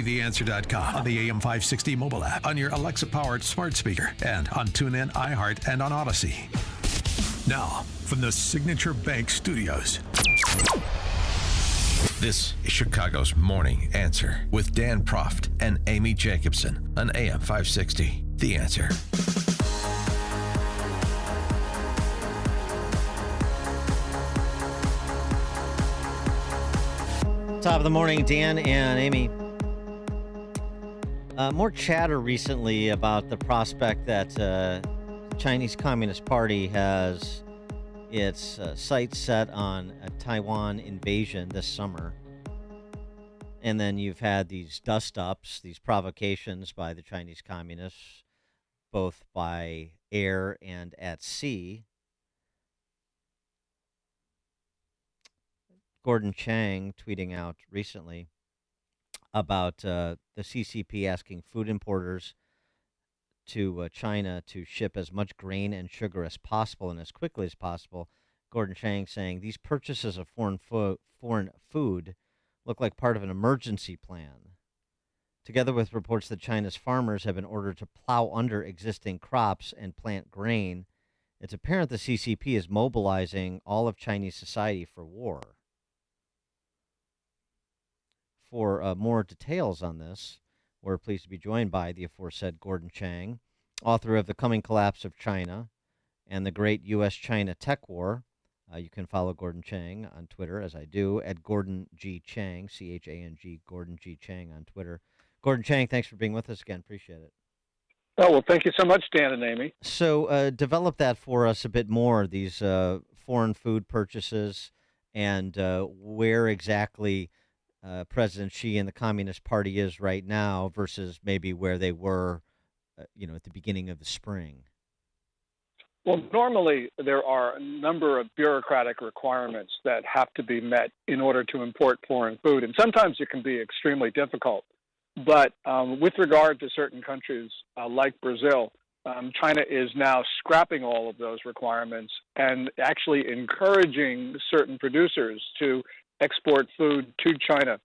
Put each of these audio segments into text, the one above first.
theanswer.com, on the AM560 mobile app, on your Alexa-powered smart speaker, and on TuneIn, iHeart, and on Odyssey. Now, from the Signature Bank Studios. This is Chicago's Morning Answer with Dan Proft and Amy Jacobson on AM 560. The Answer. Top of the morning, Dan and Amy. More chatter recently about the prospect that the Chinese Communist Party has its sights set on a Taiwan invasion this summer. And then you've had these dust-ups, these provocations by the Chinese Communists, both by air and at sea. Gordon Chang tweeting out recently about the CCP asking food importers to China to ship as much grain and sugar as possible and as quickly as possible. Gordon Chang saying these purchases of foreign food look like part of an emergency plan. Together with reports that China's farmers have been ordered to plow under existing crops and plant grain, it's apparent the CCP is mobilizing all of Chinese society for war. For more details on this, we're pleased to be joined by the aforesaid Gordon Chang, author of The Coming Collapse of China and the Great U.S.-China Tech War. You can follow Gordon Chang on Twitter, as I do, at Gordon G. Chang, C-H-A-N-G, Gordon G. Chang on Twitter. Gordon Chang, thanks for being with us again. Appreciate it. Oh, well, thank you so much, Dan and Amy. So develop that for us a bit more, these foreign food purchases, and where exactly President Xi and the Communist Party is right now versus maybe where they were, at the beginning of the spring. Well, normally there are a number of bureaucratic requirements that have to be met in order to import foreign food, and sometimes it can be extremely difficult. But with regard to certain countries like Brazil, China is now scrapping all of those requirements and actually encouraging certain producers to export food to China.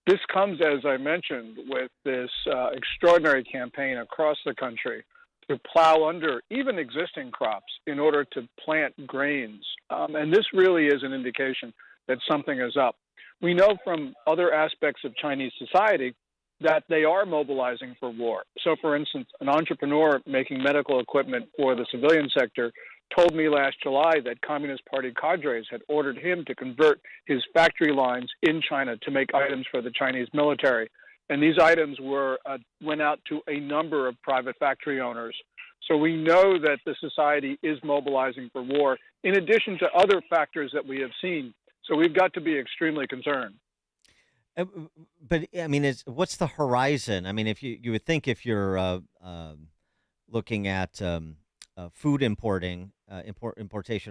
This comes, as I mentioned, with this extraordinary campaign across the country to plow under even existing crops in order to plant grains. And this really is an indication that something is up. We know from other aspects of Chinese society that they are mobilizing for war. So, for instance, an entrepreneur making medical equipment for the civilian sector told me last July that Communist Party cadres had ordered him to convert his factory lines in China to make items for the Chinese military. And these items went out to a number of private factory owners. So we know that the society is mobilizing for war, in addition to other factors that we have seen. So we've got to be extremely concerned. But I mean, what's the horizon? I mean, if you would think if you're looking at food importation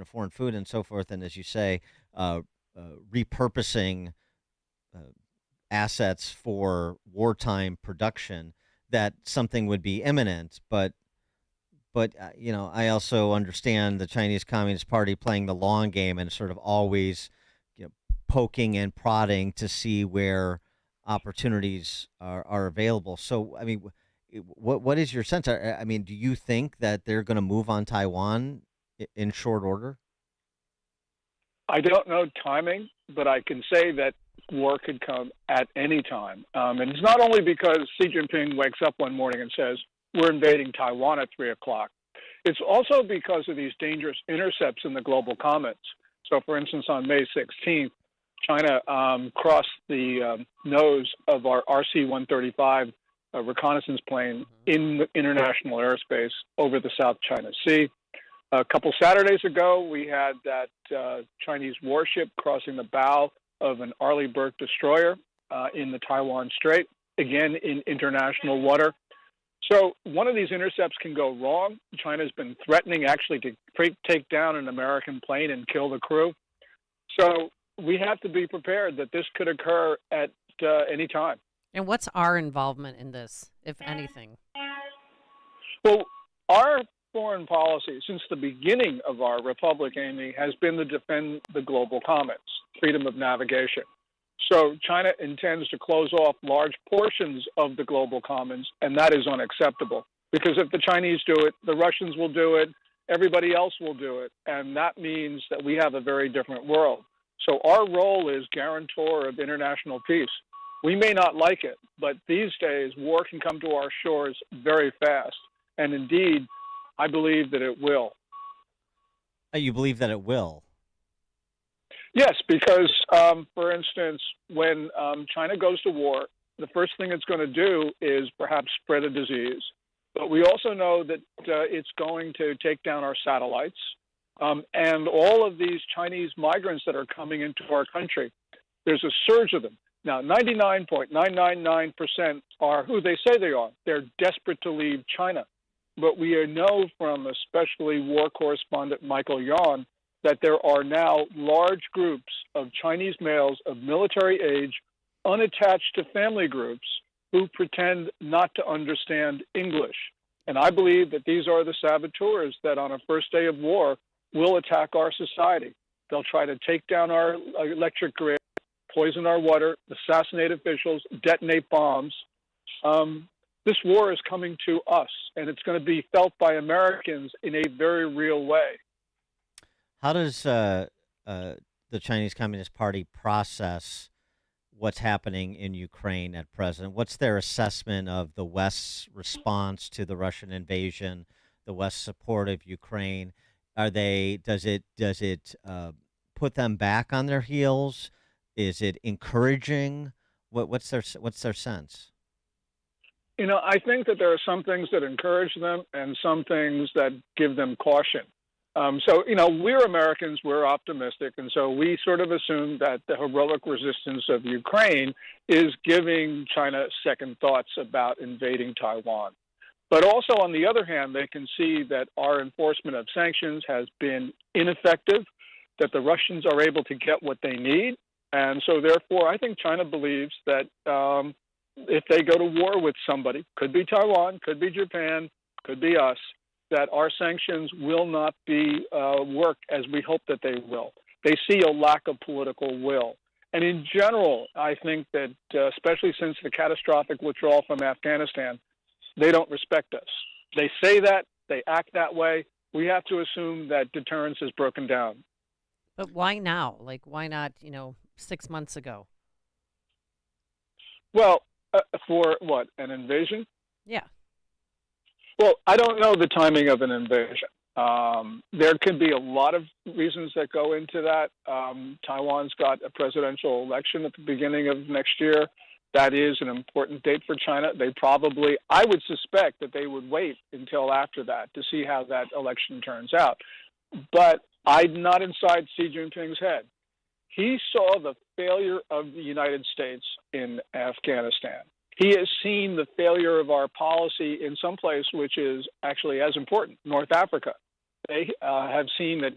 of foreign food and so forth, and as you say, repurposing assets for wartime production, that something would be imminent. But I also understand the Chinese Communist Party playing the long game and sort of always poking and prodding to see where opportunities are available. So, I mean, what is your sense? I mean, do you think that they're going to move on Taiwan in short order? I don't know timing, but I can say that war could come at any time. And it's not only because Xi Jinping wakes up one morning and says, we're invading Taiwan at 3 o'clock. It's also because of these dangerous intercepts in the global comments. So, for instance, on May 16th, China crossed the nose of our RC-135 reconnaissance plane in the international airspace over the South China Sea. A couple Saturdays ago, we had that Chinese warship crossing the bow of an Arleigh Burke destroyer in the Taiwan Strait, again in international water. So one of these intercepts can go wrong. China's been threatening actually to take down an American plane and kill the crew. So we have to be prepared that this could occur at any time. And what's our involvement in this, if anything? Well, our foreign policy since the beginning of our republic, Amy, has been to defend the global commons, freedom of navigation. So China intends to close off large portions of the global commons, and that is unacceptable. Because if the Chinese do it, the Russians will do it, everybody else will do it, and that means that we have a very different world. So our role is guarantor of international peace. We may not like it, but these days war can come to our shores very fast, and indeed, I believe that it will. You believe that it will? Yes, because, for instance, when China goes to war, the first thing it's going to do is perhaps spread a disease. But we also know that it's going to take down our satellites. And all of these Chinese migrants that are coming into our country, there's a surge of them. Now, 99.999% are who they say they are. They're desperate to leave China. But we know from especially war correspondent Michael Yon that there are now large groups of Chinese males of military age, unattached to family groups, who pretend not to understand English. And I believe that these are the saboteurs that on a first day of war will attack our society. They'll try to take down our electric grid, poison our water, assassinate officials, detonate bombs. This war is coming to us, and it's going to be felt by Americans in a very real way. How does the Chinese Communist Party process what's happening in Ukraine at present? What's their assessment of the West's response to the Russian invasion, the West's support of Ukraine? Does it put them back on their heels? Is it encouraging? What's their sense? You know, I think that there are some things that encourage them and some things that give them caution. We're Americans, we're optimistic, and so we sort of assume that the heroic resistance of Ukraine is giving China second thoughts about invading Taiwan. But also, on the other hand, they can see that our enforcement of sanctions has been ineffective, that the Russians are able to get what they need, and so therefore I think China believes that if they go to war with somebody, could be Taiwan, could be Japan, could be us, that our sanctions will not be work as we hope that they will. They see a lack of political will. And in general, I think that, especially since the catastrophic withdrawal from Afghanistan, they don't respect us. They say that, they act that way. We have to assume that deterrence is broken down. But why now? Like, why not, 6 months ago? Well, for what, an invasion? Yeah. Well, I don't know the timing of an invasion. There could be a lot of reasons that go into that. Taiwan's got a presidential election at the beginning of next year. That is an important date for China. I would suspect that they would wait until after that to see how that election turns out. But I'm not inside Xi Jinping's head. He saw the failure of the United States in Afghanistan. He has seen the failure of our policy in some place which is actually as important, North Africa. They have seen that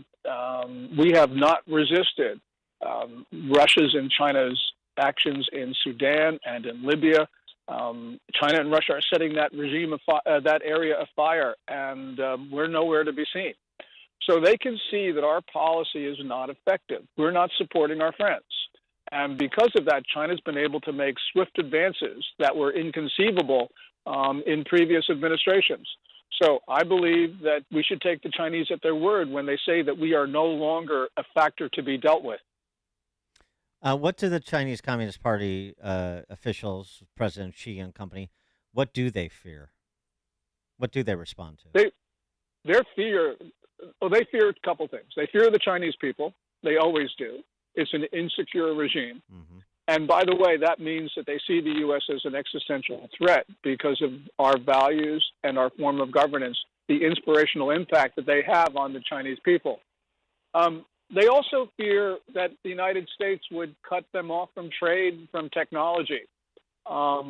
we have not resisted Russia's and China's actions in Sudan and in Libya. China and Russia are setting that regime that area afire, and we're nowhere to be seen. So they can see that our policy is not effective. We're not supporting our friends. And because of that, China's been able to make swift advances that were inconceivable in previous administrations. So I believe that we should take the Chinese at their word when they say that we are no longer a factor to be dealt with. What do the Chinese Communist Party officials, President Xi and company, what do they fear? What do they respond to? They fear a couple things. They fear the Chinese people. They always do. It's an insecure regime. Mm-hmm. And by the way, that means that they see the U.S. as an existential threat because of our values and our form of governance, the inspirational impact that they have on the Chinese people. They also fear that the United States would cut them off from trade, from technology,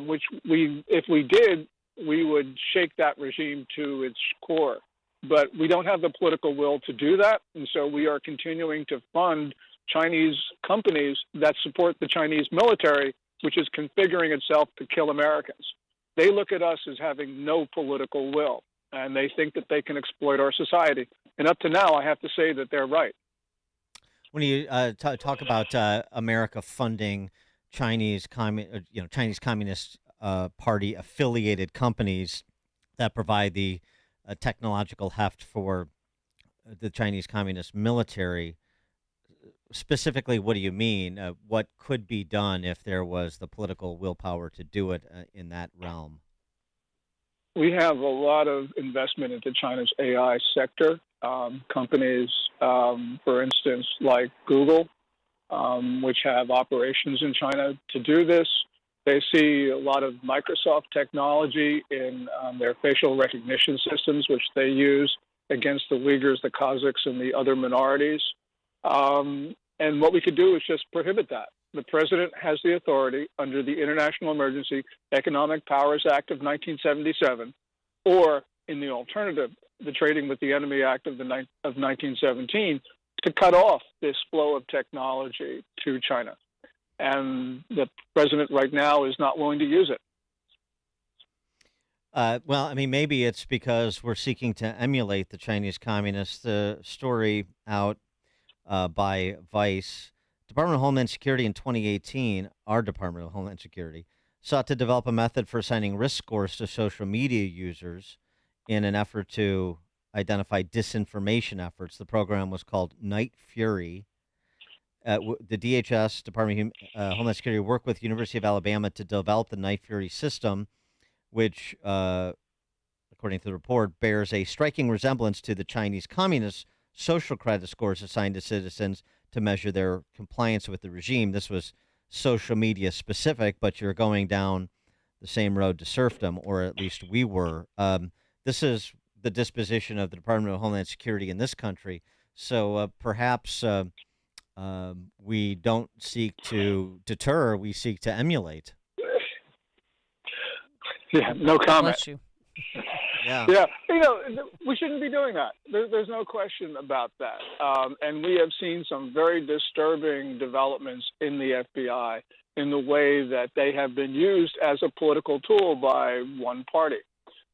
which if we did, we would shake that regime to its core. But we don't have the political will to do that, and so we are continuing to fund Chinese companies that support the Chinese military, which is configuring itself to kill Americans. They look at us as having no political will, and they think that they can exploit our society. And up to now, I have to say that they're right. When you talk about America funding Chinese Communist Party affiliated companies that provide the technological heft for the Chinese Communist military. Specifically, what do you mean? What could be done if there was the political willpower to do it in that realm? We have a lot of investment into China's AI sector. Companies, for instance, like Google, which have operations in China to do this. They see a lot of Microsoft technology in their facial recognition systems, which they use against the Uyghurs, the Kazakhs, and the other minorities. And what we could do is just prohibit that. The president has the authority under the International Emergency Economic Powers Act of 1977, or in the alternative, the Trading with the Enemy Act of 1917, to cut off this flow of technology to China. And the president right now is not willing to use it. Well, I mean, maybe it's because we're seeking to emulate the Chinese communists. The story out by Vice, Department of Homeland Security in 2018, our Department of Homeland Security, sought to develop a method for assigning risk scores to social media users in an effort to identify disinformation efforts. The program was called Night Fury. The DHS, Department of Homeland Security, worked with University of Alabama to develop the Night Fury system, which, according to the report, bears a striking resemblance to the Chinese communist social credit scores assigned to citizens to measure their compliance with the regime. This was social media specific, but you're going down the same road to serfdom, or at least we were. This is the disposition of the Department of Homeland Security in this country. So perhaps we don't seek to deter, we seek to emulate. Yeah, no comment. Bless you. Yeah, we shouldn't be doing that. There's no question about that. And we have seen some very disturbing developments in the FBI in the way that they have been used as a political tool by one party.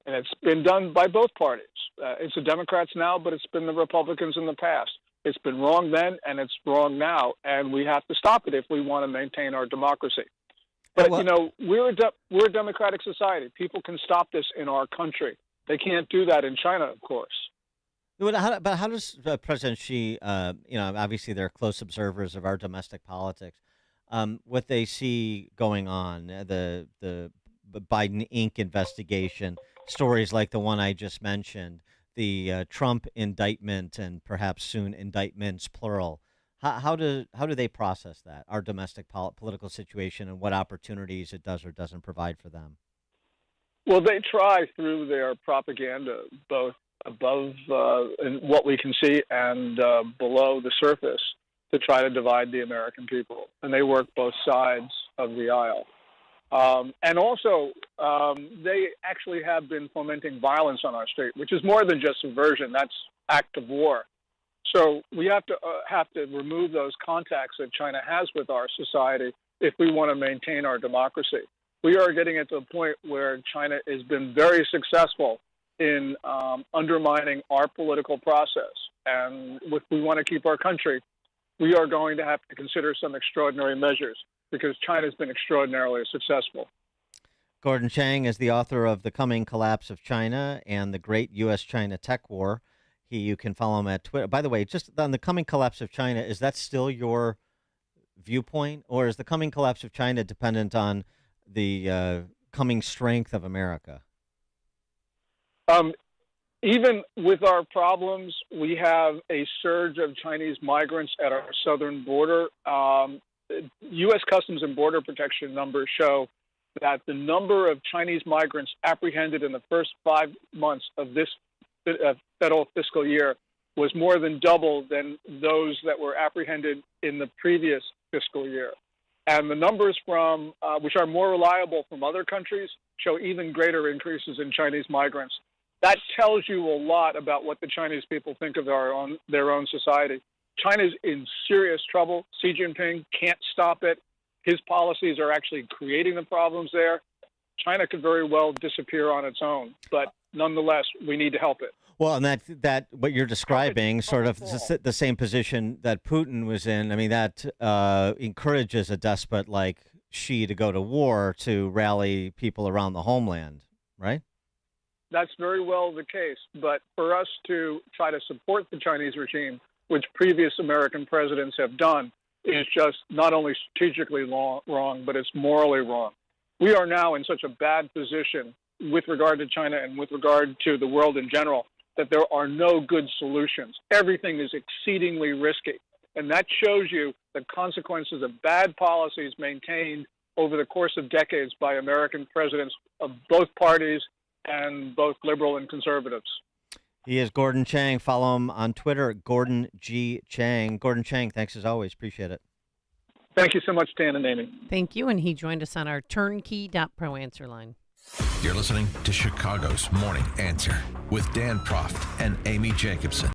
And it's been done by both parties. It's the Democrats now, but it's been the Republicans in the past. It's been wrong then, and it's wrong now, and we have to stop it if we want to maintain our democracy. But, we're a democratic society. People can stop this in our country. They can't do that in China, of course. But how does President Xi, obviously they're close observers of our domestic politics, what they see going on, the Biden Inc. investigation, stories like the one I just mentioned, the Trump indictment, and perhaps soon indictments, plural. How do they process that, our domestic political situation, and what opportunities it does or doesn't provide for them? Well, they try through their propaganda, both above what we can see and below the surface, to try to divide the American people. And they work both sides of the aisle. And also, they actually have been fomenting violence on our state, which is more than just subversion. That's act of war. So we have to remove those contacts that China has with our society if we want to maintain our democracy. We are getting it to a point where China has been very successful in undermining our political process. And if we want to keep our country, we are going to have to consider some extraordinary measures because China has been extraordinarily successful. Gordon Chang is the author of The Coming Collapse of China and the Great U.S.-China Tech War. You can follow him at Twitter. By the way, just on the coming collapse of China, is that still your viewpoint, or is the coming collapse of China dependent on the coming strength of America? Even with our problems, we have a surge of Chinese migrants at our southern border. U.S. Customs and Border Protection numbers show that the number of Chinese migrants apprehended in the first 5 months of this federal fiscal year was more than double than those that were apprehended in the previous fiscal year. And the numbers from which are more reliable from other countries show even greater increases in Chinese migrants. That tells you a lot about what the Chinese people think of their own society. China's in serious trouble. Xi Jinping can't stop it. His policies are actually creating the problems there. China could very well disappear on its own, but nonetheless, we need to help it. Well, and that what you're describing, sort of the same position that Putin was in. I mean, that encourages a despot like Xi to go to war to rally people around the homeland, right? That's very well the case. But for us to try to support the Chinese regime, which previous American presidents have done, is just not only strategically wrong, but it's morally wrong. We are now in such a bad position with regard to China and with regard to the world in general that there are no good solutions. Everything is exceedingly risky. And that shows you the consequences of bad policies maintained over the course of decades by American presidents of both parties and both liberal and conservatives. He is Gordon Chang. Follow him on Twitter, Gordon G. Chang. Gordon Chang, thanks as always. Appreciate it. Thank you so much, Dan and Amy. Thank you. And he joined us on our turnkey.pro answer line. You're listening to Chicago's Morning Answer with Dan Proft and Amy Jacobson.